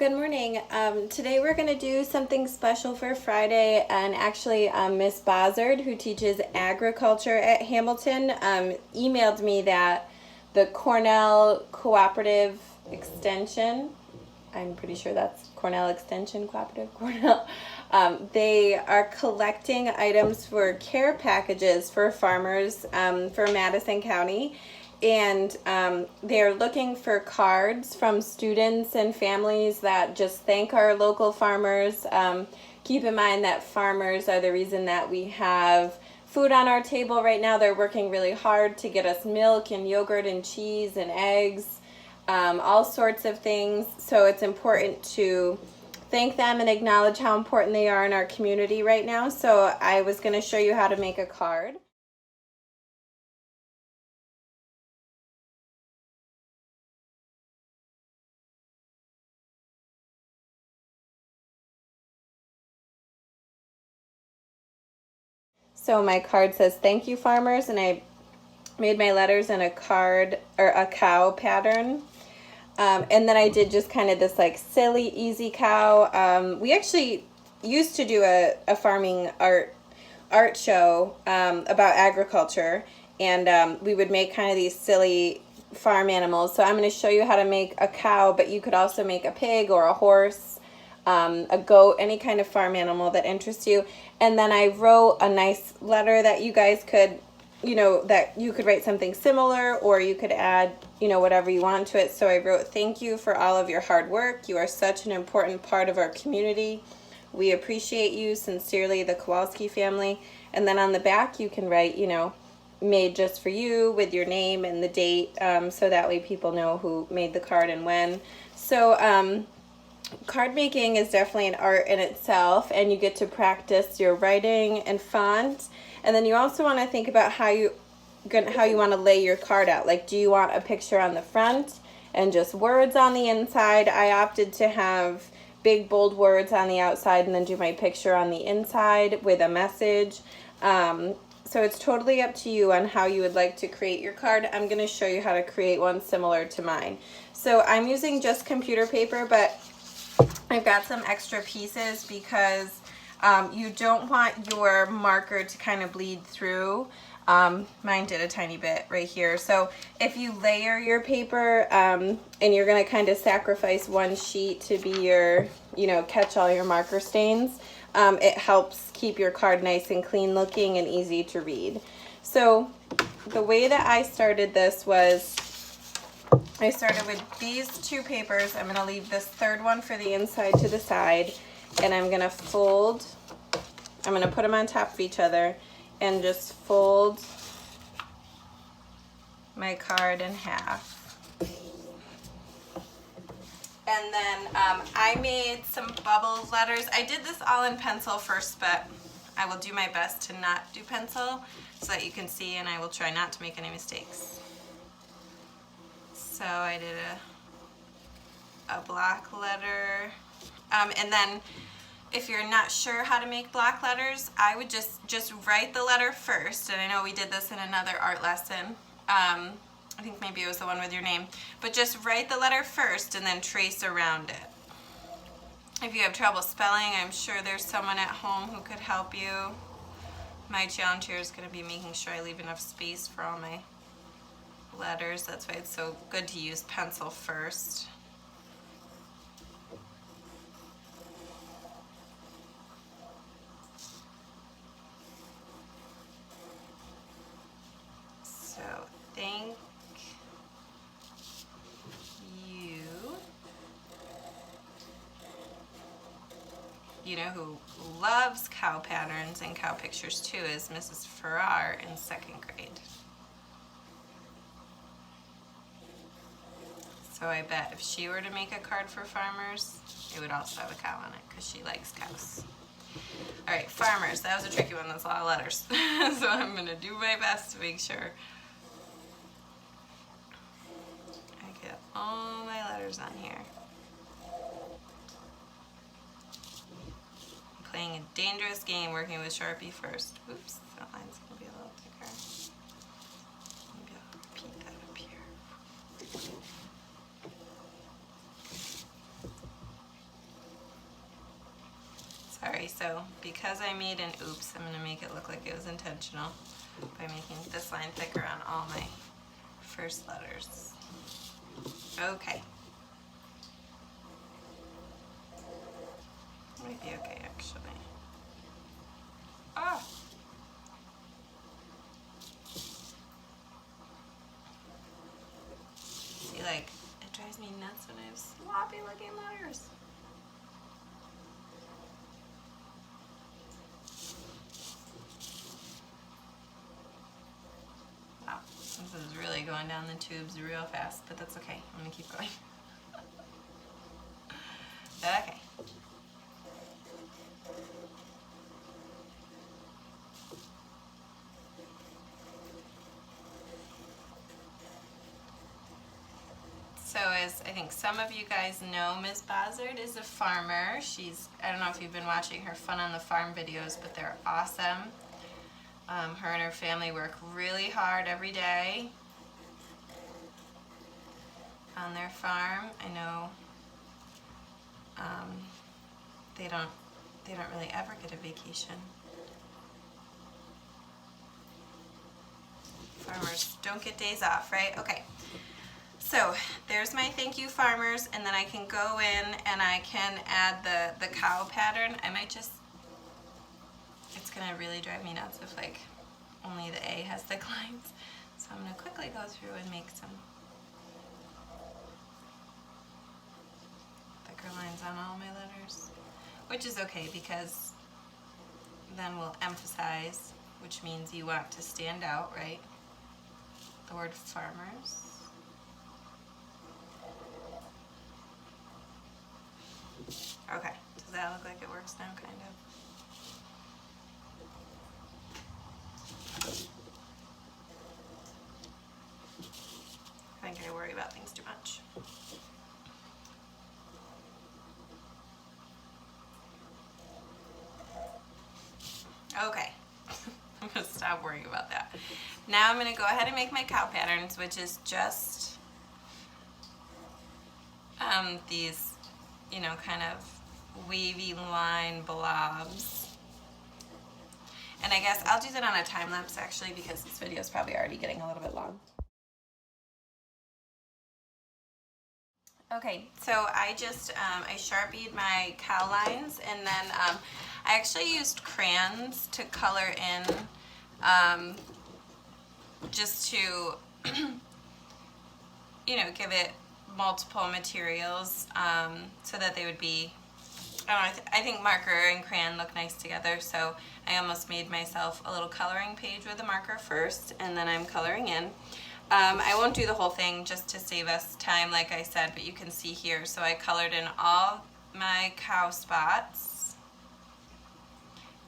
Good morning. Today we're going to do something special for Friday, and actually Miss Bozzard, who teaches agriculture at Hamilton, emailed me that the Cornell Cooperative Extension, I'm pretty sure that's Cornell Extension Cooperative, Cornell, they are collecting items for care packages for farmers for Madison County. And they're looking for cards from students and families that just thank our local farmers. Keep in mind that farmers are the reason that we have food on our table right now. They're working really hard to get us milk and yogurt and cheese and eggs, all sorts of things. So it's important to thank them and acknowledge how important they are in our community right now. So I was going to show you how to make a card. So my card says, "Thank you, farmers," and I made my letters in a card or a cow pattern. And then I did just kind of this like silly, easy cow. We actually used to do a farming art show about agriculture, and we would make kind of these silly farm animals. So I'm going to show you how to make a cow, but you could also make a pig or a horse, a goat, any kind of farm animal that interests you. And then I wrote a nice letter that you guys could, that you could write something similar, or you could add, whatever you want to it. So I wrote, "Thank you for all of your hard work. You are such an important part of our community. We appreciate you. Sincerely, the Kowalski family." And then on the back, you can write, "Made just for you," with your name and the date, so that way people know who made the card and when. So, card making is definitely an art in itself, and you get to practice your writing and font. And then you also want to think about how you want to lay your card out. Like, do you want a picture on the front and just words on the inside? I opted to have big bold words on the outside and then do my picture on the inside with a message. So it's totally up to you on how you would like to create your card. I'm going to show you how to create one similar to mine. So I'm using just computer paper, but I've got some extra pieces because you don't want your marker to kind of bleed through. Mine did a tiny bit right here. So if you layer your paper and you're going to kind of sacrifice one sheet to be your, catch all your marker stains, it helps keep your card nice and clean looking and easy to read. So the way that I started this was I started with these two papers. I'm going to leave this third one for the inside to the side, and I'm going to fold. I'm going to put them on top of each other and just fold my card in half. And then I made some bubble letters. I did this all in pencil first, but I will do my best to not do pencil so that you can see, and I will try not to make any mistakes. So I did a block letter, and then if you're not sure how to make block letters, I would just write the letter first. And I know we did this in another art lesson. I think maybe it was the one with your name. But just write the letter first and then trace around it. If you have trouble spelling, I'm sure there's someone at home who could help you. My challenge here is going to be making sure I leave enough space for all my letters. That's why it's so good to use pencil first. So thank you. You know who loves cow patterns and cow pictures too is Mrs. Farrar in 2nd grade. So I bet if she were to make a card for farmers, it would also have a cow on it because she likes cows. All right, farmers. That was a tricky one. That's a lot of letters. So I'm going to do my best to make sure I get all my letters on here. I'm playing a dangerous game working with Sharpie first. Oops, that line's going to be a little thicker. Maybe I'll repeat that up here. sorry. So because I made an oops, I'm gonna make it look like it was intentional by making this line thicker on all my first letters. Okay. Might be okay actually. Oh. See, like, it drives me nuts when I have sloppy looking letters. Wow, this is really going down the tubes real fast, but that's okay. I'm gonna keep going. Okay. So as I think some of you guys know, Ms. Bozzard is a farmer. I don't know if you've been watching her Fun on the Farm videos, but they're awesome. Her and her family work really hard every day on their farm. I know they don't really ever get a vacation. Farmers don't get days off, right? Okay. So there's my thank you farmers, and then I can go in and I can add the cow pattern. I might just, it's gonna really drive me nuts if like only the A has thick lines. So I'm gonna quickly go through and make some thicker lines on all my letters, which is okay because then we'll emphasize, which means you want to stand out, right? The word farmers. Okay, does that look like it works now, kind of? I think I worry about things too much. Okay, I'm gonna stop worrying about that. Now I'm gonna go ahead and make my cow patterns, which is just these, you know, kind of wavy line blobs. And I guess I'll do that on a time lapse actually, because this video is probably already getting a little bit long. Okay, so I just, I Sharpied my cow lines, and then I actually used crayons to color in, just to, you know, give it multiple materials, so that they would be, I don't know, I think marker and crayon look nice together, so I almost made myself a little coloring page with a marker first, and then I'm coloring in. I won't do the whole thing just to save us time, like I said, but you can see here. So I colored in all my cow spots,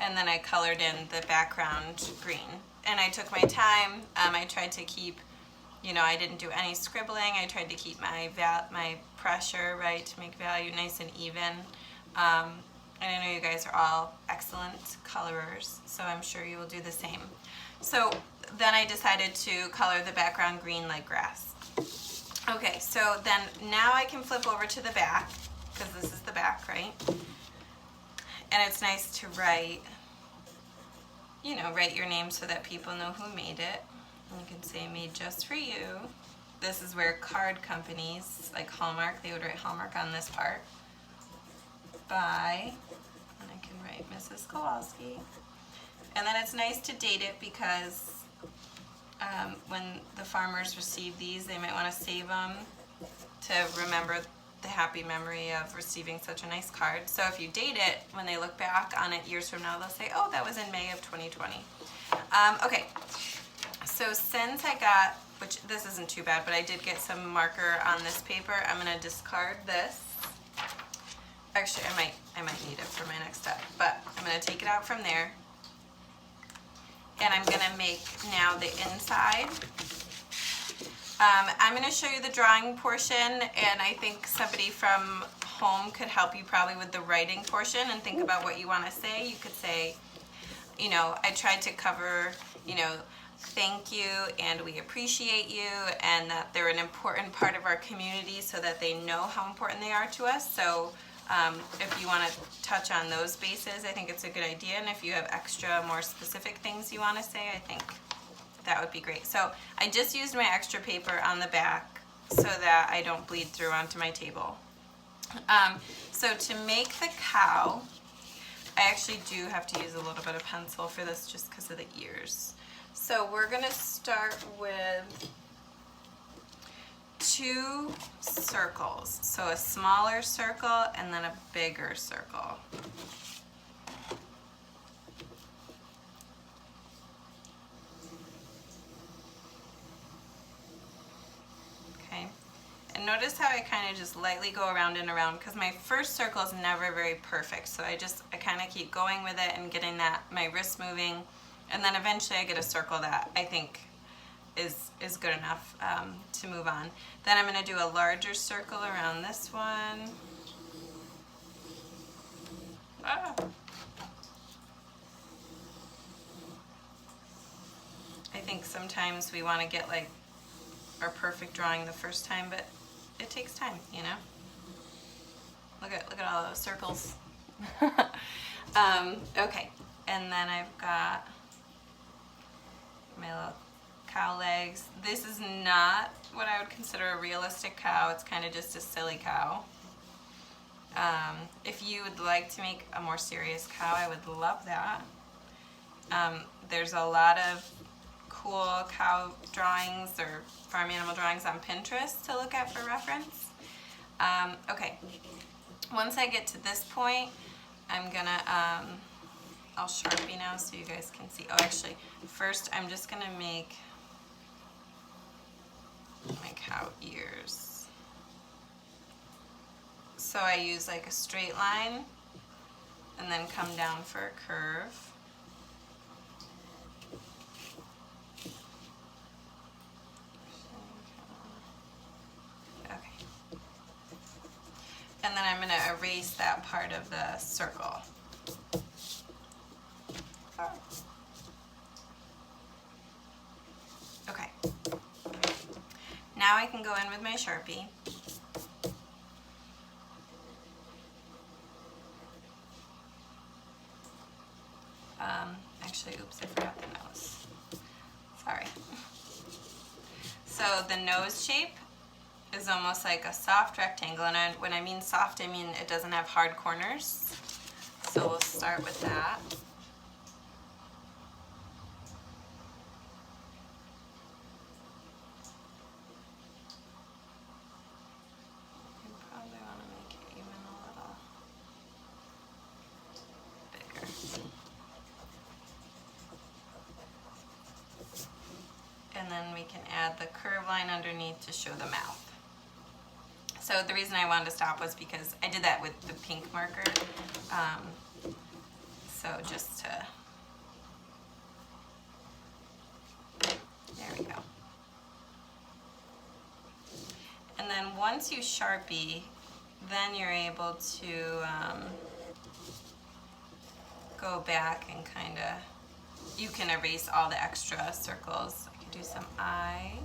and then I colored in the background green. And I took my time. I tried to keep, you know, I didn't do any scribbling. I tried to keep my pressure, right, to make value nice and even. And I know you guys are all excellent colorers, so I'm sure you will do the same. So then I decided to color the background green like grass. Okay, so then now I can flip over to the back, because this is the back, right? And it's nice to write, you know, write your name so that people know who made it. And you can say made just for you. This is where card companies, like Hallmark, they would write Hallmark on this part. By, and I can write Mrs. Kowalski. And then it's nice to date it because when the farmers receive these, they might want to save them to remember the happy memory of receiving such a nice card. So if you date it, when they look back on it years from now, they'll say, oh, that was in May of 2020. Okay, so since I got, which this isn't too bad, but I did get some marker on this paper, I'm going to discard this. Actually, I might need it for my next step, but I'm going to take it out from there. And I'm going to make now the inside. I'm going to show you the drawing portion, and I think somebody from home could help you probably with the writing portion and think about what you want to say. You could say, you know, I tried to cover, you know, thank you and we appreciate you, and that they're an important part of our community so that they know how important they are to us. So If you want to touch on those bases, I think it's a good idea. And if you have extra, more specific things you want to say, I think that would be great. So I just used my extra paper on the back so that I don't bleed through onto my table. So to make the cow, I actually do have to use a little bit of pencil for this just because of the ears. So we're going to start with 2 circles. So a smaller circle and then a bigger circle. Okay. And notice how I kind of just lightly go around and around because my first circle is never very perfect. So I kind of keep going with it and getting my wrist moving. And then eventually I get a circle that I think is good enough to move on. Then I'm going to do a larger circle around this one. Ah. I think sometimes we want to get like our perfect drawing the first time, but it takes time, you know? Look at all those circles. Okay, and then I've got my little cow legs. This is not what I would consider a realistic cow. It's kind of just a silly cow. If you would like to make a more serious cow, I would love that. There's a lot of cool cow drawings or farm animal drawings on Pinterest to look at for reference. Okay, once I get to this point, I'm gonna, I'll Sharpie now so you guys can see. Oh, actually, first I'm just gonna make my cow ears. So I use like a straight line and then come down for a curve. Okay. And then I'm going to erase that part of the circle. Okay. Now I can go in with my Sharpie. Actually, oops, I forgot the nose. Sorry. So the nose shape is almost like a soft rectangle, and when I mean soft, I mean it doesn't have hard corners. So we'll start with that. You probably want to make it even a little bigger. And then we can add the curve line underneath to show the mouth. So the reason I wanted to stop was because I did that with the pink marker. So just to, there we go. And then once you Sharpie, then you're able to go back and kind of, you can erase all the extra circles. I can do some eyes.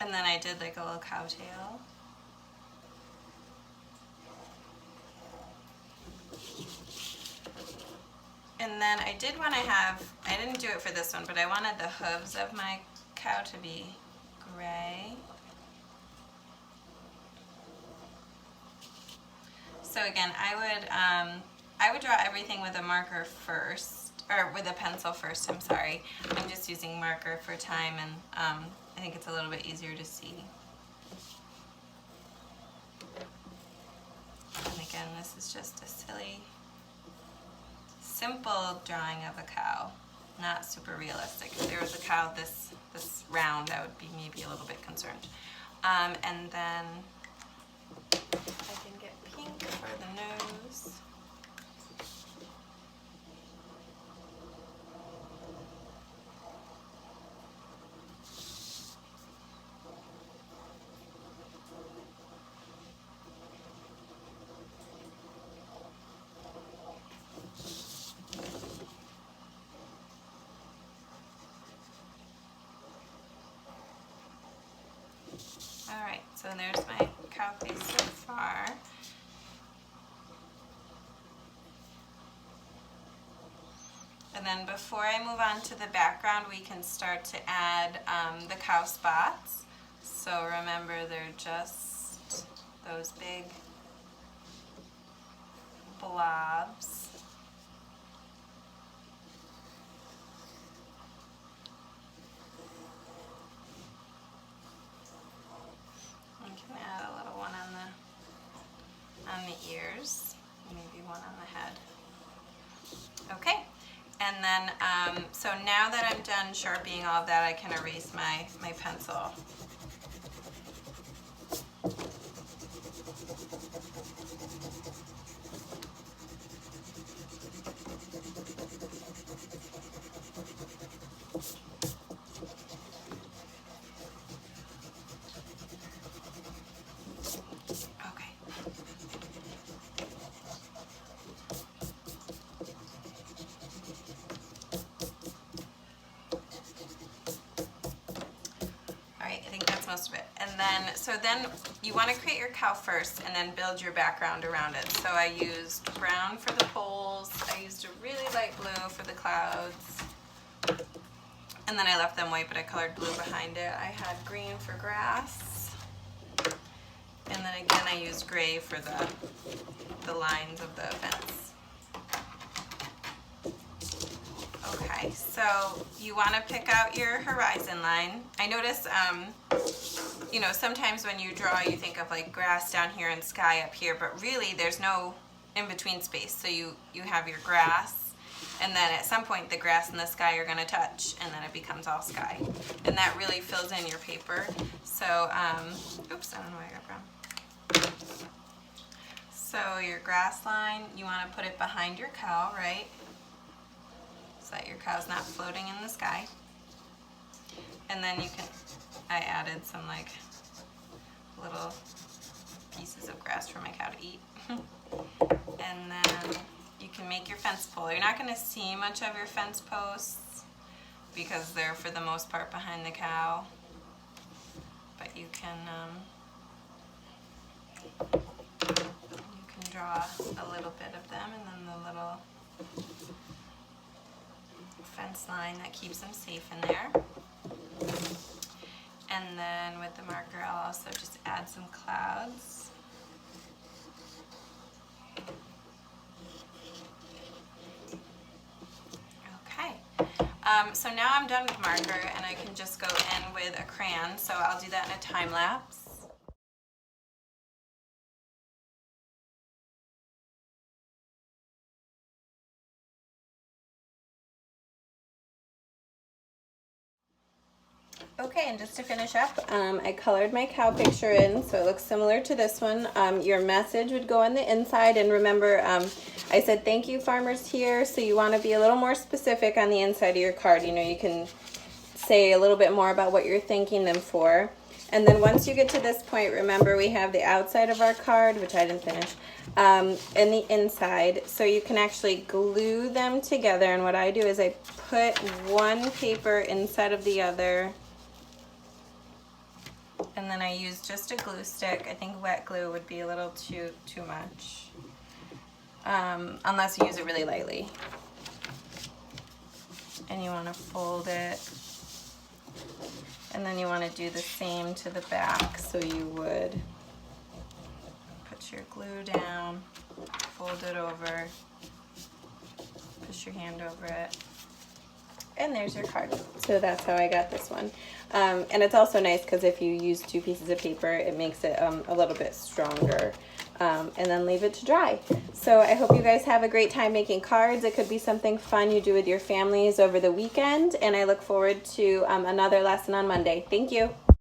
And then I did like a little cow tail. And then I did want to have, I didn't do it for this one, but I wanted the hooves of my cow to be gray. So again, I would draw everything with a marker first, or with a pencil first, I'm sorry. I'm just using marker for time, and I think it's a little bit easier to see. And again, this is just a silly, simple drawing of a cow, not super realistic. If there was a cow this round, I would be maybe a little bit concerned. And then I can get pink for the nose. there's my cow face so far. And then before I move on to the background, we can start to add the cow spots. So remember, they're just those big blobs. We can add a little one on the ears, maybe one on the head. Okay. And then, so now that I'm done sharpening all of that, I can erase my pencil. Most of it. And then, so then you want to create your cow first and then build your background around it. So I used brown for the poles, I used a really light blue for the clouds, and then I left them white, but I colored blue behind it. I had green for grass, and then again I used gray for the lines of the fence. Okay, so you want to pick out your horizon line. I notice, you know, sometimes when you draw, you think of like grass down here and sky up here, but really there's no in-between space. So you have your grass, and then at some point the grass and the sky are going to touch, and then it becomes all sky. And that really fills in your paper. So, oops, I don't know where I got from. So your grass line, you want to put it behind your cow, right? So that your cow's not floating in the sky. And then you can, I added some like little pieces of grass for my cow to eat. And then you can make your fence pole. You're not going to see much of your fence posts because they're for the most part behind the cow. But you can draw a little bit of them, and then the little fence line that keeps them safe in there. And then with the marker, I'll also just add some clouds. Okay, so now I'm done with marker, and I can just go in with a crayon. So I'll do that in a time lapse. Okay, and just to finish up, I colored my cow picture in so it looks similar to this one. Your message would go on the inside, and remember I said thank you farmers here, so you want to be a little more specific on the inside of your card. You know, you can say a little bit more about what you're thanking them for. And then once you get to this point, remember we have the outside of our card, which I didn't finish, and the inside. So you can actually glue them together, and what I do is I put one paper inside of the other, and then I use just a glue stick. I think wet glue would be a little too much, unless you use it really lightly. And you want to fold it, and then you want to do the same to the back. So you would put your glue down, fold it over, push your hand over it, and there's your card. So that's how I got this one. And it's also nice because if you use two pieces of paper, it makes it a little bit stronger. And then leave it to dry. So I hope you guys have a great time making cards. It could be something fun you do with your families over the weekend, and I look forward to another lesson on Monday. Thank you.